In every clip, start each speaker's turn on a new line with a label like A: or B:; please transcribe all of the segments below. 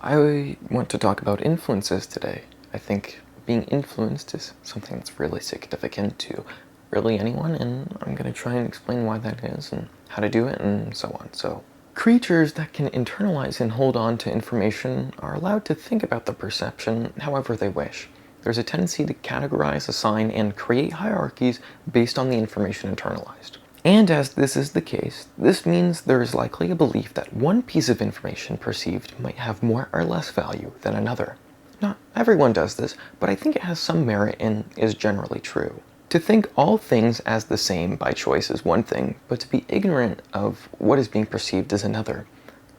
A: I want to talk about influences today. I think being influenced is something that's really significant to really anyone, and I'm going to try and explain why that is and how to do it and so on. So, creatures that can internalize and hold on to information are allowed to think about the perception however they wish. There's a tendency to categorize, assign, and create hierarchies based on the information internalized. And as this is the case, this means there is likely a belief that one piece of information perceived might have more or less value than another. Not everyone does this, but I think it has some merit and is generally true. To think all things as the same by choice is one thing, but to be ignorant of what is being perceived is another.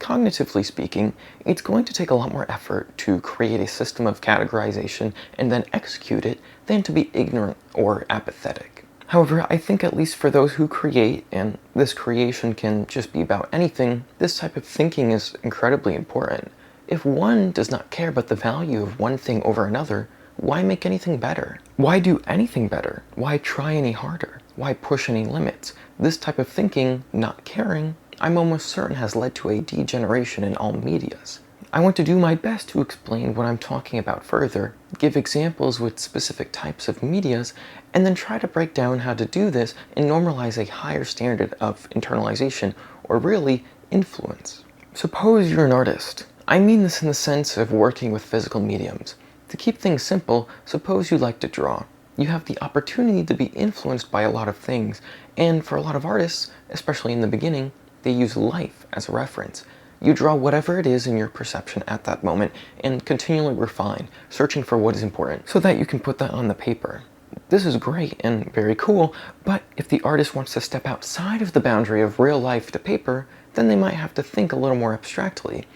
A: Cognitively speaking, it's going to take a lot more effort to create a system of categorization and then execute it than to be ignorant or apathetic. However, I think at least for those who create, and this creation can just be about anything, this type of thinking is incredibly important. If one does not care about the value of one thing over another, why make anything better? Why do anything better? Why try any harder? Why push any limits? This type of thinking, not caring, I'm almost certain has led to a degeneration in all medias. I want to do my best to explain what I'm talking about further, give examples with specific types of medias, and then try to break down how to do this and normalize a higher standard of internalization, or really, influence. Suppose you're an artist. I mean this in the sense of working with physical mediums. To keep things simple, suppose you like to draw. You have the opportunity to be influenced by a lot of things, and for a lot of artists, especially in the beginning, they use life as a reference. You draw whatever it is in your perception at that moment and continually refine, searching for what is important so that you can put that on the paper. This is great and very cool, but if the artist wants to step outside of the boundary of real life to paper, then they might have to think a little more abstractly.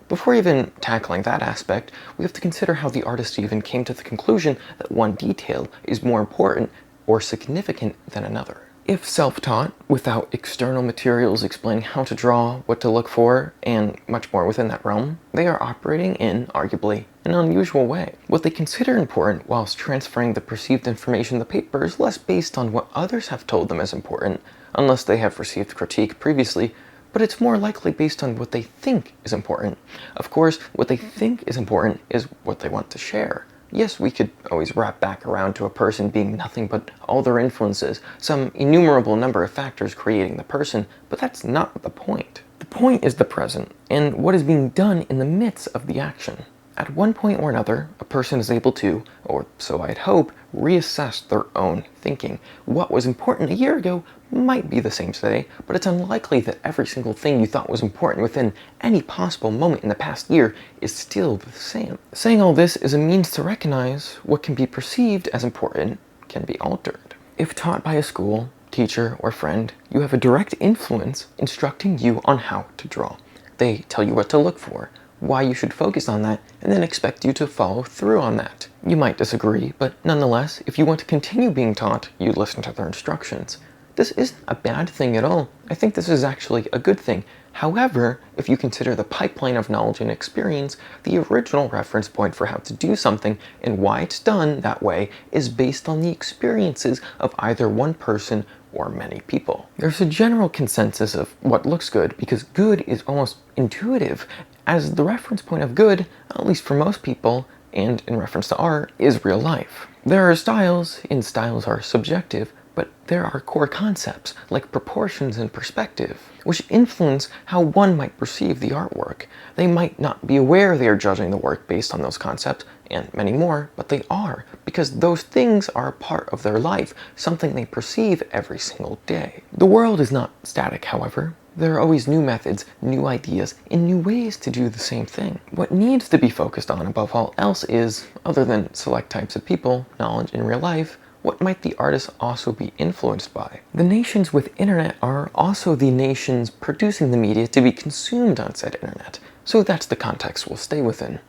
A: Before even tackling that aspect, we have to consider how the artist even came to the conclusion that one detail is more important or significant than another. If self-taught, without external materials explaining how to draw, what to look for, and much more within that realm, they are operating in, arguably, an unusual way. What they consider important whilst transferring the perceived information to paper is less based on what others have told them is important, unless they have received critique previously, but it's more likely based on what they think is important. Of course, what they think is important is what they want to share. Yes, we could always wrap back around to a person being nothing but all their influences, some innumerable number of factors creating the person, but that's not the point. The point is the present, and what is being done in the midst of the action. At one point or another, a person is able to, or so I'd hope, reassess their own thinking. What was important a year ago might be the same today, but it's unlikely that every single thing you thought was important within any possible moment in the past year is still the same. Saying all this is a means to recognize what can be perceived as important can be altered. If taught by a school, teacher, or friend, you have a direct influence instructing you on how to draw. They tell you what to look for, why you should focus on that, and then expect you to follow through on that. You might disagree, but nonetheless, if you want to continue being taught, you listen to their instructions. This isn't a bad thing at all. I think this is actually a good thing. However, if you consider the pipeline of knowledge and experience, the original reference point for how to do something and why it's done that way is based on the experiences of either one person or many people. There's a general consensus of what looks good because good is almost intuitive, as the reference point of good, at least for most people, and in reference to art, is real life. There are styles, and styles are subjective, but there are core concepts, like proportions and perspective, which influence how one might perceive the artwork. They might not be aware they are judging the work based on those concepts, and many more, but they are, because those things are a part of their life, something they perceive every single day. The world is not static, however. There are always new methods, new ideas, and new ways to do the same thing. What needs to be focused on above all else is, other than select types of people, knowledge in real life, what might the artist also be influenced by? The nations with internet are also the nations producing the media to be consumed on said internet, so that's the context we'll stay within.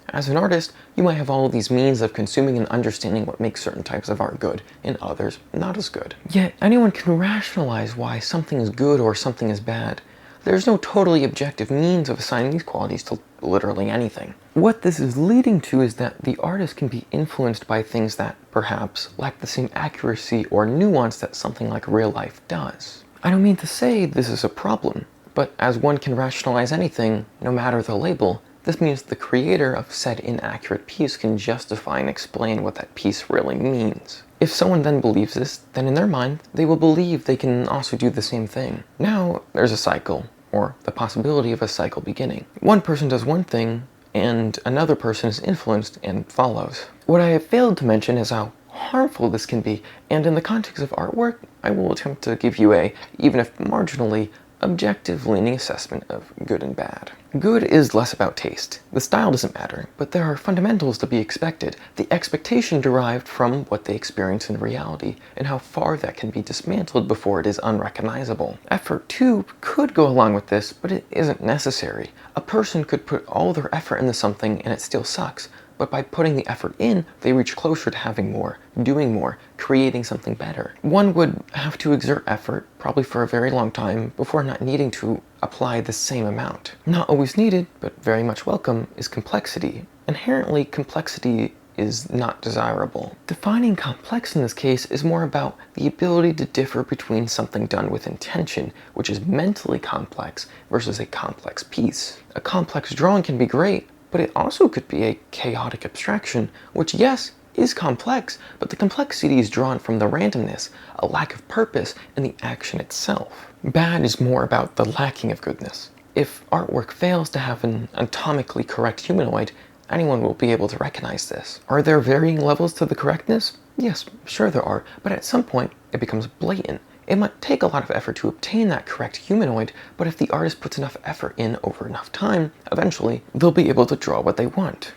A: As an artist, you might have all of these means of consuming and understanding what makes certain types of art good, and others not as good. Yet, anyone can rationalize why something is good or something is bad. There's no totally objective means of assigning these qualities to literally anything. What this is leading to is that the artist can be influenced by things that, perhaps, lack the same accuracy or nuance that something like real life does. I don't mean to say this is a problem, but as one can rationalize anything, no matter the label, This means the creator of said inaccurate piece can justify and explain what that piece really means. If someone then believes this, then in their mind, they will believe they can also do the same thing. Now, there's a cycle, or the possibility of a cycle beginning. One person does one thing, and another person is influenced and follows. What I have failed to mention is how harmful this can be, and in the context of artwork, I will attempt to give you a, even if marginally, objective-leaning assessment of good and bad. Good is less about taste. The style doesn't matter, but there are fundamentals to be expected, the expectation derived from what they experience in reality, and how far that can be dismantled before it is unrecognizable. Effort, too, could go along with this, but it isn't necessary. A person could put all their effort into something and it still sucks, but by putting the effort in, they reach closer to having more, doing more, creating something better. One would have to exert effort, probably for a very long time, before not needing to apply the same amount. Not always needed, but very much welcome, is complexity. Inherently, complexity is not desirable. Defining complex in this case is more about the ability to differ between something done with intention, which is mentally complex, versus a complex piece. A complex drawing can be great, but it also could be a chaotic abstraction, which, yes, is complex, but the complexity is drawn from the randomness, a lack of purpose, and the action itself. Bad is more about the lacking of goodness. If artwork fails to have an anatomically correct humanoid, anyone will be able to recognize this. Are there varying levels to the correctness? Yes, sure there are, but at some point, it becomes blatant. It might take a lot of effort to obtain that correct humanoid, but if the artist puts enough effort in over enough time, eventually, they'll be able to draw what they want.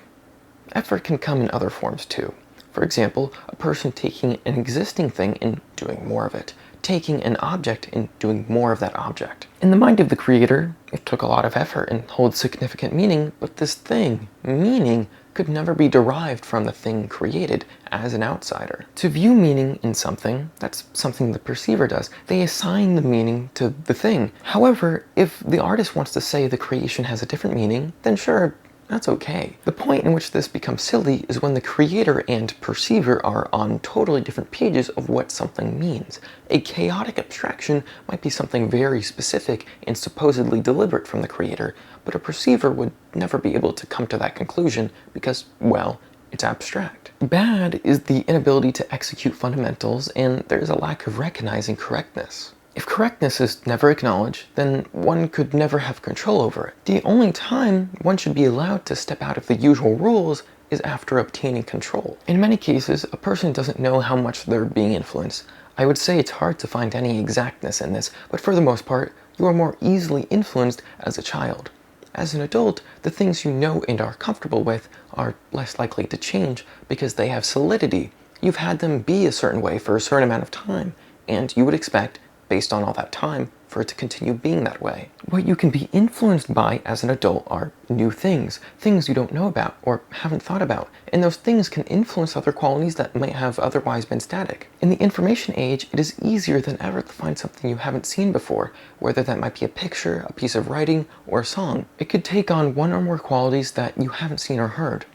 A: Effort can come in other forms too. For example, a person taking an existing thing and doing more of it, taking an object and doing more of that object. In the mind of the creator, it took a lot of effort and holds significant meaning, but this thing, meaning, could never be derived from the thing created as an outsider. To view meaning in something, that's something the perceiver does. They assign the meaning to the thing. However, if the artist wants to say the creation has a different meaning, then sure, that's okay. The point in which this becomes silly is when the creator and perceiver are on totally different pages of what something means. A chaotic abstraction might be something very specific and supposedly deliberate from the creator, but a perceiver would never be able to come to that conclusion because, well, it's abstract. Bad is the inability to execute fundamentals, and there's a lack of recognizing correctness. If correctness is never acknowledged, then one could never have control over it. The only time one should be allowed to step out of the usual rules is after obtaining control. In many cases, a person doesn't know how much they're being influenced. I would say it's hard to find any exactness in this, but for the most part, you are more easily influenced as a child. As an adult, the things you know and are comfortable with are less likely to change because they have solidity. You've had them be a certain way for a certain amount of time, and you would expect, based on all that time, for it to continue being that way. What you can be influenced by as an adult are new things you don't know about or haven't thought about, and those things can influence other qualities that might have otherwise been static. In the information age, it is easier than ever to find something you haven't seen before, whether that might be a picture, a piece of writing, or a song. It could take on one or more qualities that you haven't seen or heard.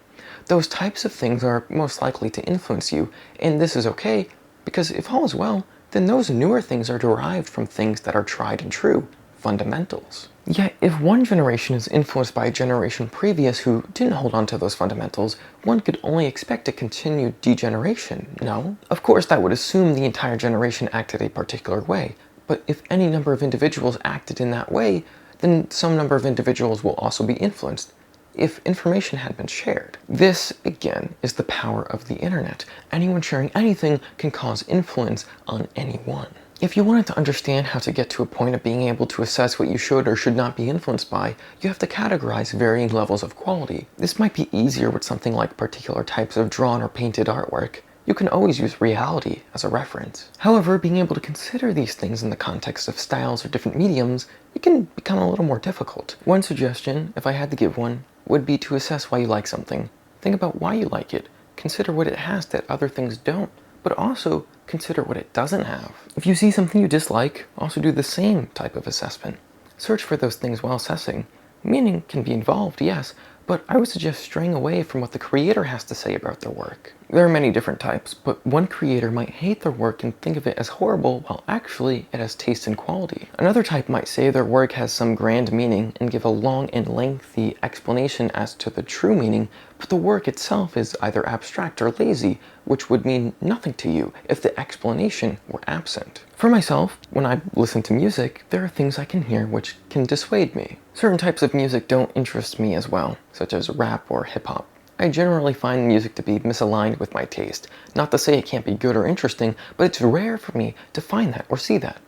A: Those types of things are most likely to influence you, and this is okay, because if all is well, then those newer things are derived from things that are tried and true, fundamentals. Yet, if one generation is influenced by a generation previous who didn't hold on to those fundamentals, one could only expect a continued degeneration, no? Of course, that would assume the entire generation acted a particular way, but if any number of individuals acted in that way, then some number of individuals will also be influenced, if information had been shared. This, again, is the power of the internet. Anyone sharing anything can cause influence on anyone. If you wanted to understand how to get to a point of being able to assess what you should or should not be influenced by, you have to categorize varying levels of quality. This might be easier with something like particular types of drawn or painted artwork. You can always use reality as a reference. However, being able to consider these things in the context of styles or different mediums, it can become a little more difficult. One suggestion, if I had to give one, would be to assess why you like something. Think about why you like it. Consider what it has that other things don't, but also consider what it doesn't have. If you see something you dislike, also do the same type of assessment. Search for those things while assessing. Meaning can be involved, yes, but I would suggest straying away from what the creator has to say about their work. There are many different types, but one creator might hate their work and think of it as horrible while actually it has taste and quality. Another type might say their work has some grand meaning and give a long and lengthy explanation as to the true meaning, but the work itself is either abstract or lazy, which would mean nothing to you if the explanation were absent. For myself, when I listen to music, there are things I can hear which can dissuade me. Certain types of music don't interest me as well, such as rap or hip-hop. I generally find music to be misaligned with my taste. Not to say it can't be good or interesting, but it's rare for me to find that or see that.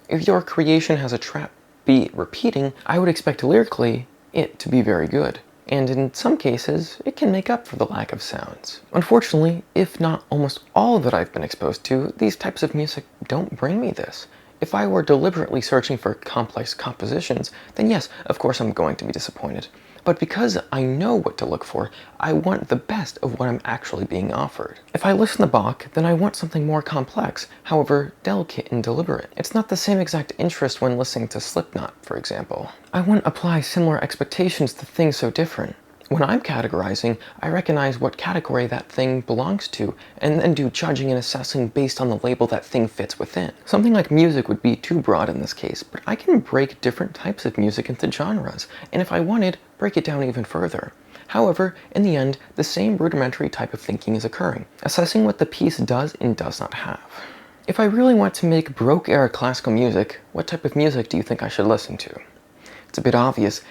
A: If your creation has a trap beat repeating, I would expect lyrically it to be very good. And in some cases, it can make up for the lack of sounds. Unfortunately, if not almost all that I've been exposed to, these types of music don't bring me this. If I were deliberately searching for complex compositions, then yes, of course I'm going to be disappointed. But because I know what to look for, I want the best of what I'm actually being offered. If I listen to Bach, then I want something more complex, however delicate and deliberate. It's not the same exact interest when listening to Slipknot, for example. I wouldn't apply similar expectations to things so different. When I'm categorizing, I recognize what category that thing belongs to, and then do judging and assessing based on the label that thing fits within. Something like music would be too broad in this case, but I can break different types of music into genres, and if I wanted, break it down even further. However, in the end, the same rudimentary type of thinking is occurring, assessing what the piece does and does not have. If I really want to make Baroque-era classical music, what type of music do you think I should listen to? It's a bit obvious,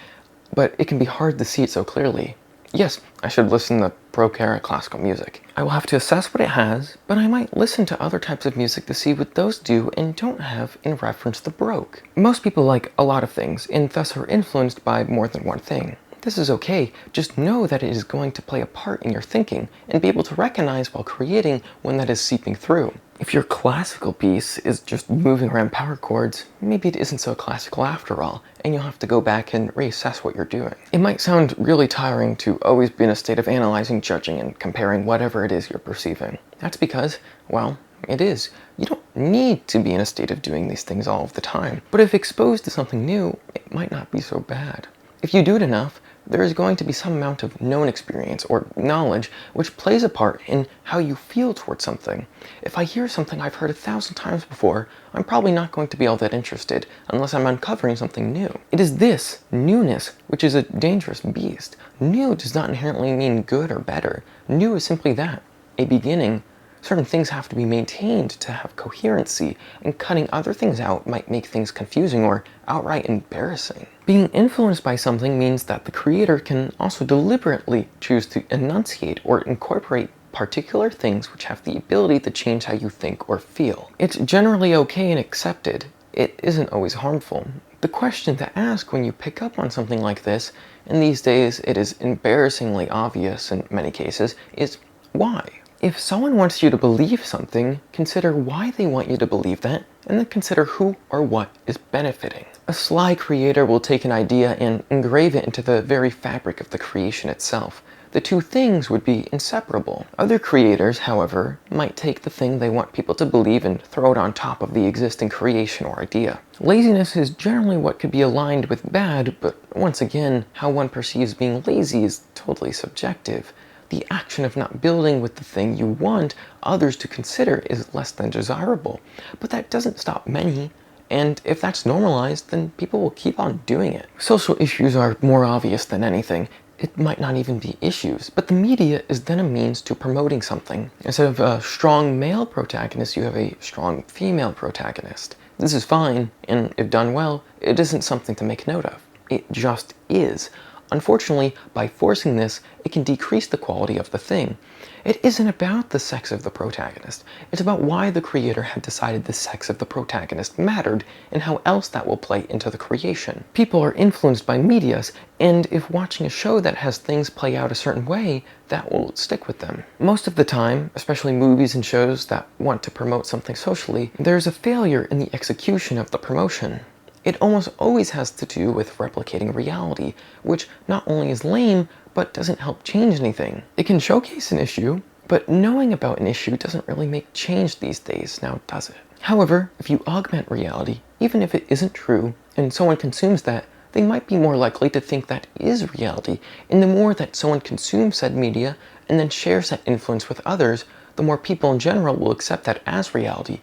A: but it can be hard to see it so clearly. Yes, I should listen to Baroque-era classical music. I will have to assess what it has, but I might listen to other types of music to see what those do and don't have in reference to Baroque. Most people like a lot of things, and thus are influenced by more than one thing. This is okay, just know that it is going to play a part in your thinking, and be able to recognize while creating when that is seeping through. If your classical piece is just moving around power chords, maybe it isn't so classical after all, and you'll have to go back and reassess what you're doing. It might sound really tiring to always be in a state of analyzing, judging, and comparing whatever it is you're perceiving. That's because, well, it is. You don't need to be in a state of doing these things all of the time, but if exposed to something new, it might not be so bad. If you do it enough, there is going to be some amount of known experience or knowledge which plays a part in how you feel towards something. If I hear something I've heard 1,000 times before, I'm probably not going to be all that interested unless I'm uncovering something new. It is this newness which is a dangerous beast. New does not inherently mean good or better. New is simply that, a beginning. Certain things have to be maintained to have coherency, and cutting other things out might make things confusing or outright embarrassing. Being influenced by something means that the creator can also deliberately choose to enunciate or incorporate particular things which have the ability to change how you think or feel. It's generally okay and accepted. It isn't always harmful. The question to ask when you pick up on something like this, and these days it is embarrassingly obvious in many cases, is why? If someone wants you to believe something, consider why they want you to believe that, and then consider who or what is benefiting. A sly creator will take an idea and engrave it into the very fabric of the creation itself. The two things would be inseparable. Other creators, however, might take the thing they want people to believe and throw it on top of the existing creation or idea. Laziness is generally what could be aligned with bad, but once again, how one perceives being lazy is totally subjective. The action of not building with the thing you want others to consider is less than desirable, but that doesn't stop many, and if that's normalized, then people will keep on doing it. Social issues are more obvious than anything. It might not even be issues, but the media is then a means to promoting something. Instead of a strong male protagonist, you have a strong female protagonist. This is fine, and if done well, it isn't something to make note of. It just is. Unfortunately, by forcing this, it can decrease the quality of the thing. It isn't about the sex of the protagonist. It's about why the creator had decided the sex of the protagonist mattered and how else that will play into the creation. People are influenced by medias, and if watching a show that has things play out a certain way, that will stick with them. Most of the time, especially movies and shows that want to promote something socially, there's a failure in the execution of the promotion. It almost always has to do with replicating reality, which not only is lame, but doesn't help change anything. It can showcase an issue, but knowing about an issue doesn't really make change these days, now does it? However, if you augment reality, even if it isn't true, and someone consumes that, they might be more likely to think that is reality, and the more that someone consumes said media, and then shares that influence with others, the more people in general will accept that as reality.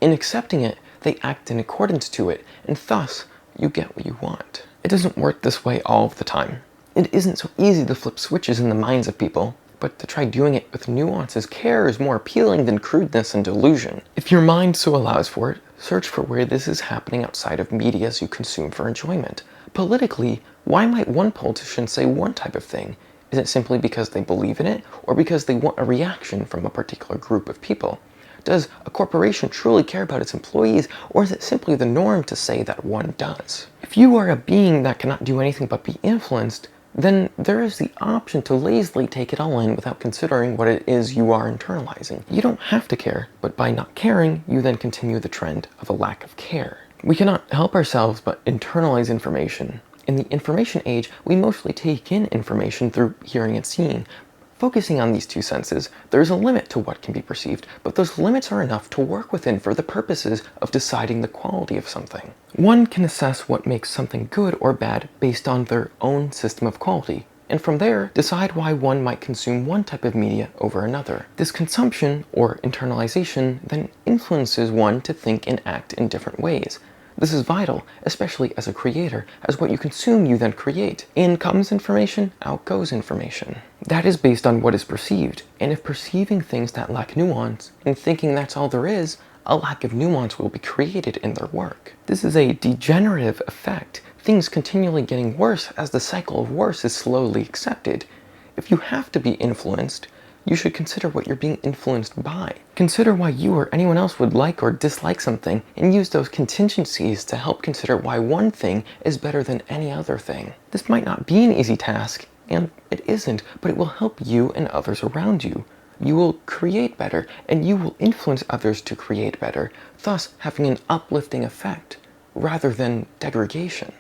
A: In accepting it, they act in accordance to it, and thus, you get what you want. It doesn't work this way all of the time. It isn't so easy to flip switches in the minds of people, but to try doing it with nuances, care is more appealing than crudeness and delusion. If your mind so allows for it, search for where this is happening outside of media you consume for enjoyment. Politically, why might one politician say one type of thing? Is it simply because they believe in it, or because they want a reaction from a particular group of people? Does a corporation truly care about its employees, or is it simply the norm to say that one does? If you are a being that cannot do anything but be influenced, then there is the option to lazily take it all in without considering what it is you are internalizing. You don't have to care, but by not caring, you then continue the trend of a lack of care. We cannot help ourselves but internalize information. In the information age, we mostly take in information through hearing and seeing. Focusing on these two senses, there is a limit to what can be perceived, but those limits are enough to work within for the purposes of deciding the quality of something. One can assess what makes something good or bad based on their own system of quality, and from there, decide why one might consume one type of media over another. This consumption, or internalization, then influences one to think and act in different ways. This is vital, especially as a creator, as what you consume you then create. In comes information, out goes information. That is based on what is perceived, and if perceiving things that lack nuance, and thinking that's all there is, a lack of nuance will be created in their work. This is a degenerative effect, things continually getting worse as the cycle of worse is slowly accepted. If you have to be influenced, you should consider what you're being influenced by. Consider why you or anyone else would like or dislike something, and use those contingencies to help consider why one thing is better than any other thing. This might not be an easy task, and it isn't, but it will help you and others around you. You will create better, and you will influence others to create better, thus having an uplifting effect, rather than degradation.